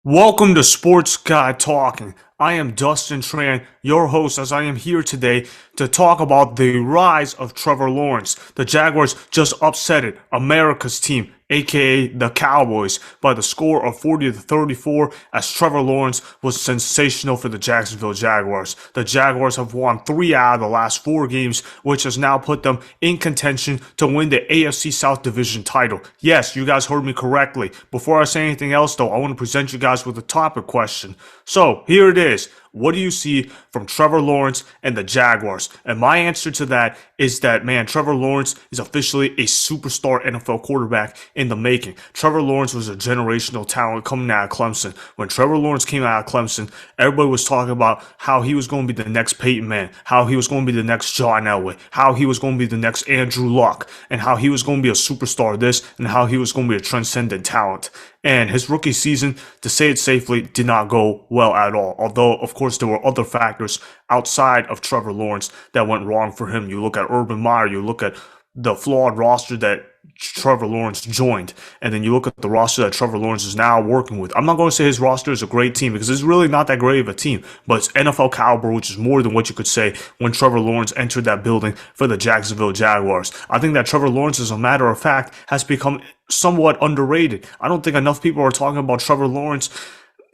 Welcome to Sports Guy Talking. I am Dustin Tran, your host, as I am here today to talk about the rise of Trevor Lawrence. The Jaguars just upsetted America's team, aka the Cowboys, by the score of 40-34, as Trevor Lawrence was sensational for the Jacksonville Jaguars. The Jaguars have won 3 out of the last 4 games, which has now put them in contention to win the AFC South division title. Yes, you guys heard me correctly. Before I say anything else, though, I want to present you guys with a topic question. So, here it is. What do you see from Trevor Lawrence and the Jaguars? And my answer to that is that, man, Trevor Lawrence is officially a superstar NFL quarterback in the making. Trevor Lawrence was a generational talent coming out of Clemson. When Trevor Lawrence came out of Clemson, everybody was talking about how he was going to be the next Peyton Manning, how he was going to be the next John Elway, how he was going to be the next Andrew Luck, and how he was going to be a superstar of this, and how he was going to be a transcendent talent. And his rookie season, to say it safely, did not go well at all. Although, of course, there were other factors outside of Trevor Lawrence that went wrong for him. You look at Urban Meyer, you look at the flawed roster that Trevor Lawrence joined, and then you look at the roster that Trevor Lawrence is now working with. I'm not going to say his roster is a great team because it's really not that great of a team, but it's NFL caliber, which is more than what you could say when Trevor Lawrence entered that building for the Jacksonville Jaguars. I think that Trevor Lawrence, as a matter of fact, has become somewhat underrated. I don't think enough people are talking about Trevor Lawrence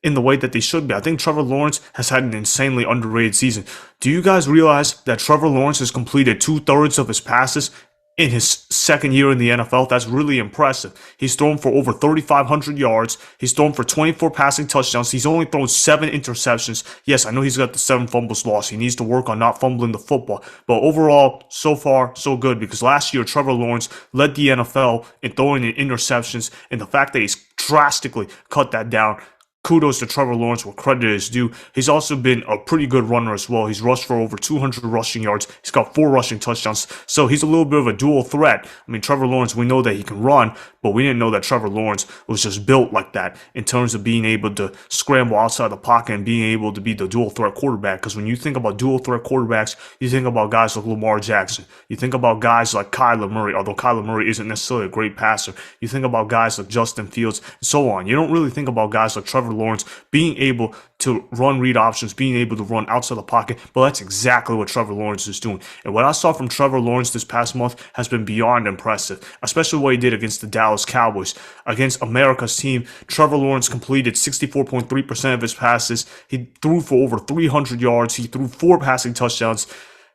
in the way that they should be. I think Trevor Lawrence has had an insanely underrated season. Do you guys realize that Trevor Lawrence has completed 2/3 of his passes in his second year in the NFL? That's really impressive. He's thrown for over 3,500 yards. He's thrown for 24 passing touchdowns. He's only thrown 7 interceptions. Yes, I know he's got the 7 fumbles lost. He needs to work on not fumbling the football. But overall, so far, so good. Because last year, Trevor Lawrence led the NFL in throwing in interceptions. And the fact that he's drastically cut that down, kudos to Trevor Lawrence, where credit is due. He's also been a pretty good runner as well. He's rushed for over 200 rushing yards. He's got 4 rushing touchdowns. So he's a little bit of a dual threat. I mean, Trevor Lawrence, we know that he can run, but we didn't know that Trevor Lawrence was just built like that in terms of being able to scramble outside the pocket and being able to be the dual threat quarterback. Because when you think about dual threat quarterbacks, you think about guys like Lamar Jackson. You think about guys like Kyler Murray, although Kyler Murray isn't necessarily a great passer. You think about guys like Justin Fields and so on. You don't really think about guys like Trevor Lawrence being able to run read options, being able to run outside the pocket, but that's exactly what Trevor Lawrence is doing. And what I saw from Trevor Lawrence this past month has been beyond impressive, especially what he did against the Dallas Cowboys. Against America's team, Trevor Lawrence completed 64.3% of his passes. He threw for over 300 yards. He threw 4 passing touchdowns.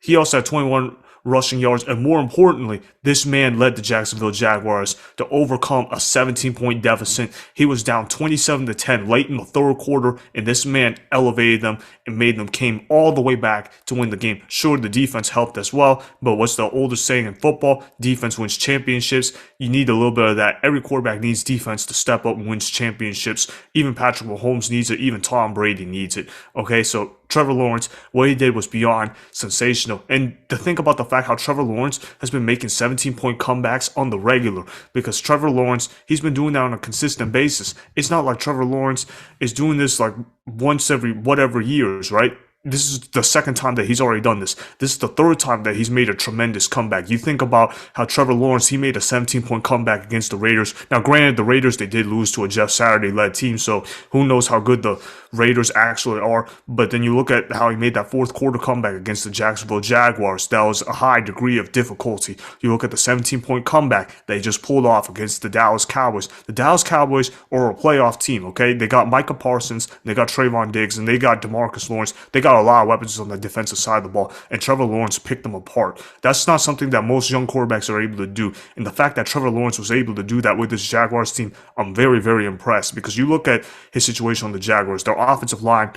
He also had 21 rushing yards, and more importantly, this man led the Jacksonville Jaguars to overcome a 17-point deficit. He was down 27-10 late in the third quarter, and this man elevated them and made them came all the way back to win the game. Sure, the defense helped as well, but what's the oldest saying in football? Defense wins championships. You need a little bit of that. Every quarterback needs defense to step up and win championships. Even Patrick Mahomes needs it. Even Tom Brady needs it. Okay, so Trevor Lawrence, what he did was beyond sensational. And to think about the fact how Trevor Lawrence has been making 17-point comebacks on the regular, because Trevor Lawrence, he's been doing that on a consistent basis. It's not like Trevor Lawrence is doing this like once every whatever years, right? This is the second time that he's already done this. This is the third time that he's made a tremendous comeback. You think about how Trevor Lawrence, he made a 17-point comeback against the Raiders. Now, granted, the Raiders, they did lose to a Jeff Saturday-led team, so who knows how good the Raiders actually are. But then you look at how he made that fourth quarter comeback against the Jacksonville Jaguars. That was a high degree of difficulty. You look at the 17-point comeback they just pulled off against the Dallas Cowboys. The Dallas Cowboys are a playoff team, okay? They got Micah Parsons, they got Trayvon Diggs, and they got DeMarcus Lawrence. They got a lot of weapons on the defensive side of the ball, and Trevor Lawrence picked them apart. That's not something that most young quarterbacks are able to do, and the fact that Trevor Lawrence was able to do that with this Jaguars team, I'm very, very impressed, because you look at his situation on the Jaguars, their offensive line,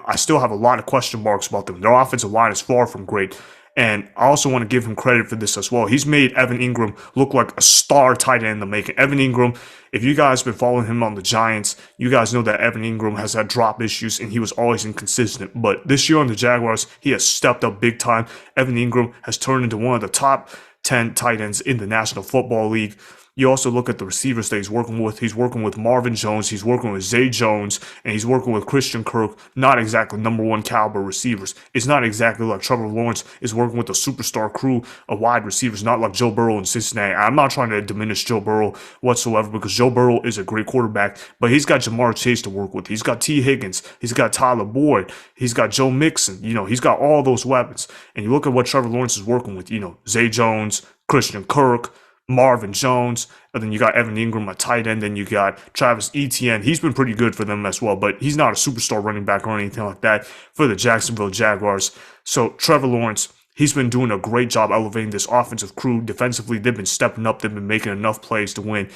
I still have a lot of question marks about them. Their offensive line is far from great. And I also want to give him credit for this as well. He's made Evan Ingram look like a star tight end in the making. Evan Ingram, if you guys have been following him on the Giants, you guys know that Evan Ingram has had drop issues and he was always inconsistent. But this year on the Jaguars, he has stepped up big time. Evan Ingram has turned into one of the top 10 tight ends in the National Football League. You also look at the receivers that he's working with. He's working with Marvin Jones. He's working with Zay Jones. And he's working with Christian Kirk. Not exactly number one caliber receivers. It's not exactly like Trevor Lawrence is working with a superstar crew of wide receivers, not like Joe Burrow in Cincinnati. I'm not trying to diminish Joe Burrow whatsoever because Joe Burrow is a great quarterback, but he's got Jamar Chase to work with. He's got T. Higgins. He's got Tyler Boyd. He's got Joe Mixon. He's got all those weapons. And you look at what Trevor Lawrence is working with, Zay Jones, Christian Kirk, Marvin Jones, and then you got Evan Ingram, a tight end, then you got Travis Etienne. He's been pretty good for them as well, but he's not a superstar running back or anything like that for the Jacksonville Jaguars. So Trevor Lawrence, he's been doing a great job elevating this offensive crew. Defensively, they've been stepping up. They've been making enough plays to win.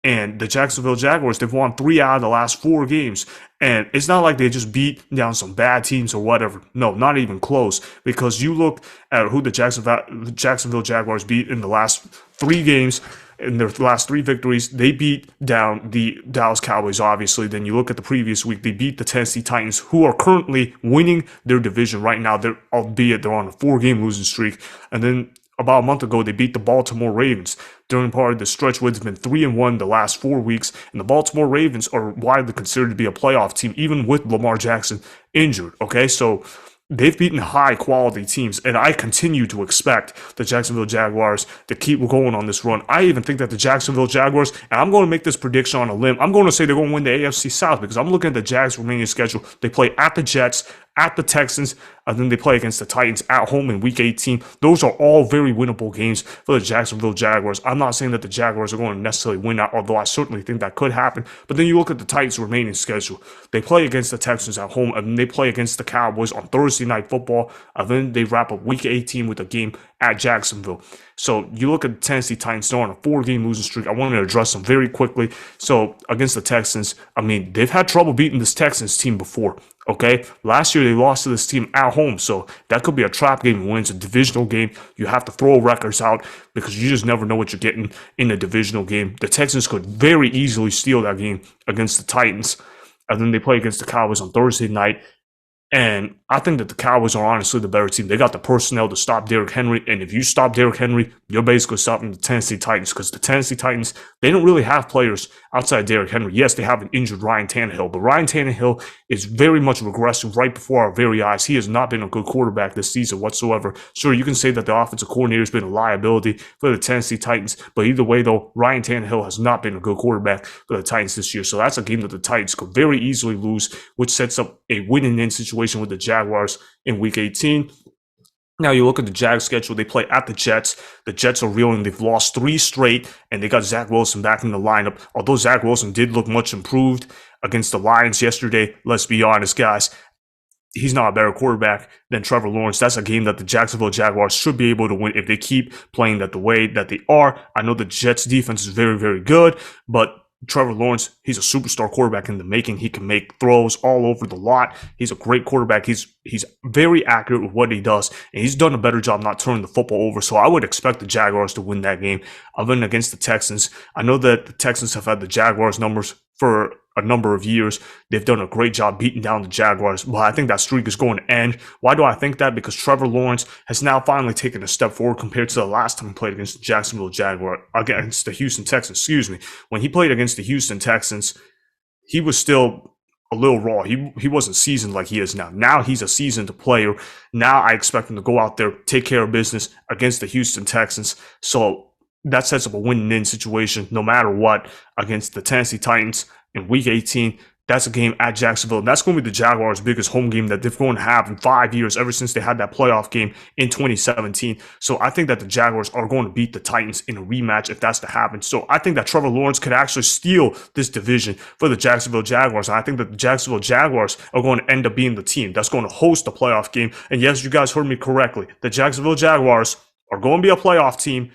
And the Jacksonville Jaguars, they've won 3 out of the last 4 games. And it's not like they just beat down some bad teams or whatever. No, not even close. Because you look at who the Jacksonville Jaguars beat in the last 3 games, in their last 3 victories, they beat down the Dallas Cowboys, obviously. Then you look at the previous week, they beat the Tennessee Titans, who are currently winning their division right now. Albeit they're on a 4-game losing streak. And then about a month ago, they beat the Baltimore Ravens. During part of the stretch where it's been 3-1 the last 4 weeks, and the Baltimore Ravens are widely considered to be a playoff team, even with Lamar Jackson injured. Okay, so they've beaten high-quality teams, and I continue to expect the Jacksonville Jaguars to keep going on this run. I even think that the Jacksonville Jaguars, and I'm going to make this prediction on a limb, I'm going to say they're going to win the AFC South because I'm looking at the Jags' remaining schedule. They play at the Jets, at the Texans, and then they play against the Titans at home in Week 18. Those are all very winnable games for the Jacksonville Jaguars. I'm not saying that the Jaguars are going to necessarily win that, although I certainly think that could happen. But then you look at the Titans' remaining schedule. They play against the Texans at home, and then they play against the Cowboys on Thursday Night Football, and then they wrap up Week 18 with a game at Jacksonville. So you look at the Tennessee Titans, they're on a 4-game losing streak. I wanted to address them very quickly. So against the Texans, they've had trouble beating this Texans team before. Okay, last year they lost to this team at home, so that could be a trap game when it's a divisional game. You have to throw records out because you just never know what you're getting in a divisional game. The Texans could very easily steal that game against the Titans, and then they play against the Cowboys on Thursday night. And I think that the Cowboys are honestly the better team. They got the personnel to stop Derrick Henry. And if you stop Derrick Henry, you're basically stopping the Tennessee Titans because the Tennessee Titans, they don't really have players outside Derrick Henry. Yes, they have an injured Ryan Tannehill, but Ryan Tannehill is very much regressing right before our very eyes. He has not been a good quarterback this season whatsoever. Sure, you can say that the offensive coordinator has been a liability for the Tennessee Titans, but either way, though, Ryan Tannehill has not been a good quarterback for the Titans this year. So that's a game that the Titans could very easily lose, which sets up a win-and-in situation with the Jaguars in Week 18. Now you look at the Jags schedule, they play at the Jets. The Jets are reeling. They've lost 3 straight, and they got Zach Wilson back in the lineup. Although Zach Wilson did look much improved against the Lions yesterday, let's be honest, guys, he's not a better quarterback than Trevor Lawrence. That's a game that the Jacksonville Jaguars should be able to win if they keep playing that the way that they are. I know the Jets defense is very, very good, but Trevor Lawrence, he's a superstar quarterback in the making. He can make throws all over the lot. He's a great quarterback. He's very accurate with what he does, and he's done a better job not turning the football over. So I would expect the Jaguars to win that game. Other than against the Texans, I know that the Texans have had the Jaguars numbers for a number of years. They've done a great job beating down the Jaguars, but I think that streak is going to end. Why do I think that? Because Trevor Lawrence has now finally taken a step forward compared to the last time he played against the Jacksonville Jaguars, against the Houston Texans, When he played against the Houston Texans, he was still a little raw. He wasn't seasoned like he is now. Now he's a seasoned player. Now I expect him to go out there, take care of business against the Houston Texans. So that sets up a win-win situation no matter what against the Tennessee Titans in Week 18. That's a game at Jacksonville. And that's going to be the Jaguars' biggest home game that they're going to have in 5 years, ever since they had that playoff game in 2017. So I think that the Jaguars are going to beat the Titans in a rematch if that's to happen. So I think that Trevor Lawrence could actually steal this division for the Jacksonville Jaguars. And I think that the Jacksonville Jaguars are going to end up being the team that's going to host the playoff game. And yes, you guys heard me correctly. The Jacksonville Jaguars are going to be a playoff team,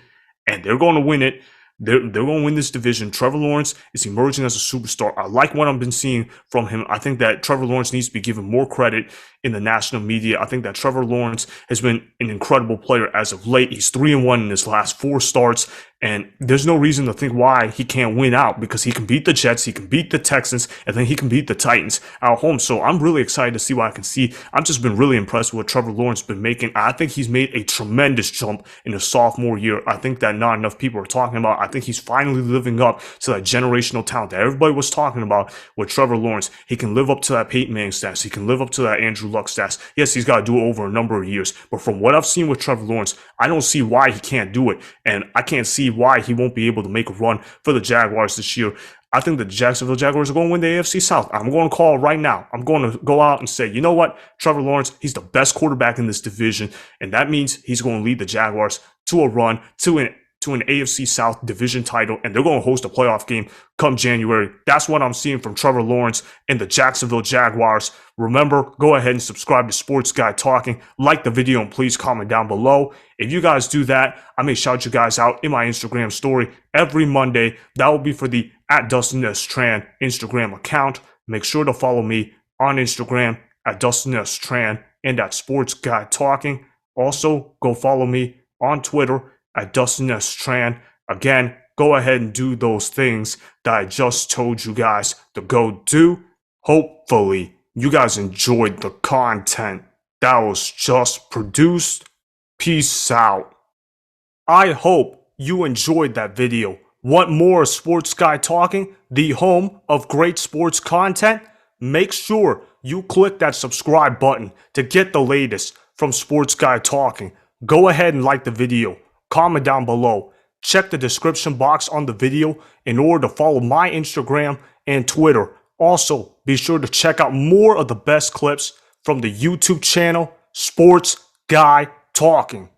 and they're going to win it. They're going to win this division. Trevor Lawrence is emerging as a superstar. I like what I've been seeing from him. I think that Trevor Lawrence needs to be given more credit in the national media. I think that Trevor Lawrence has been an incredible player as of late. He's 3-1 in his last 4 starts, And there's no reason to think why he can't win out, because he can beat the Jets, he can beat the Texans, and then he can beat the Titans at home. So I'm really excited to see what I can see. I've just been really impressed with what Trevor Lawrence has been making. I think he's made a tremendous jump in his sophomore year. I think that not enough people are talking about. I think he's finally living up to that generational talent that everybody was talking about with Trevor Lawrence. He can live up to that Peyton Manning stats. He can live up to that Andrew Luck stats. Yes, he's got to do it over a number of years. But from what I've seen with Trevor Lawrence, I don't see why he can't do it. And I can't see why he won't be able to make a run for the Jaguars this year. I think the Jacksonville Jaguars are going to win the AFC South. I'm going to call right now. I'm going to go out and say, you know what? Trevor Lawrence, he's the best quarterback in this division. And that means he's going to lead the Jaguars to a run, to an AFC South division title, and they're going to host a playoff game come January. That's what I'm seeing from Trevor Lawrence and the Jacksonville Jaguars. Remember, go ahead and subscribe to Sports Guy Talking. Like the video and please comment down below. If you guys do that, I may shout you guys out in my Instagram story every Monday. That will be for the @DustinTran Instagram account. Make sure to follow me on Instagram @DustinTran and @SportsGuyTalking. Also, go follow me on Twitter @DustinTran. Again, go ahead and do those things that I just told you guys to go do. Hopefully, you guys enjoyed the content that was just produced. Peace out. I hope you enjoyed that video. Want more Sports Guy Talking, the home of great sports content? Make sure you click that subscribe button to get the latest from Sports Guy Talking. Go ahead and like the video. Comment down below. Check the description box on the video in order to follow my Instagram and Twitter. Also, be sure to check out more of the best clips from the YouTube channel, Sports Guy Talking.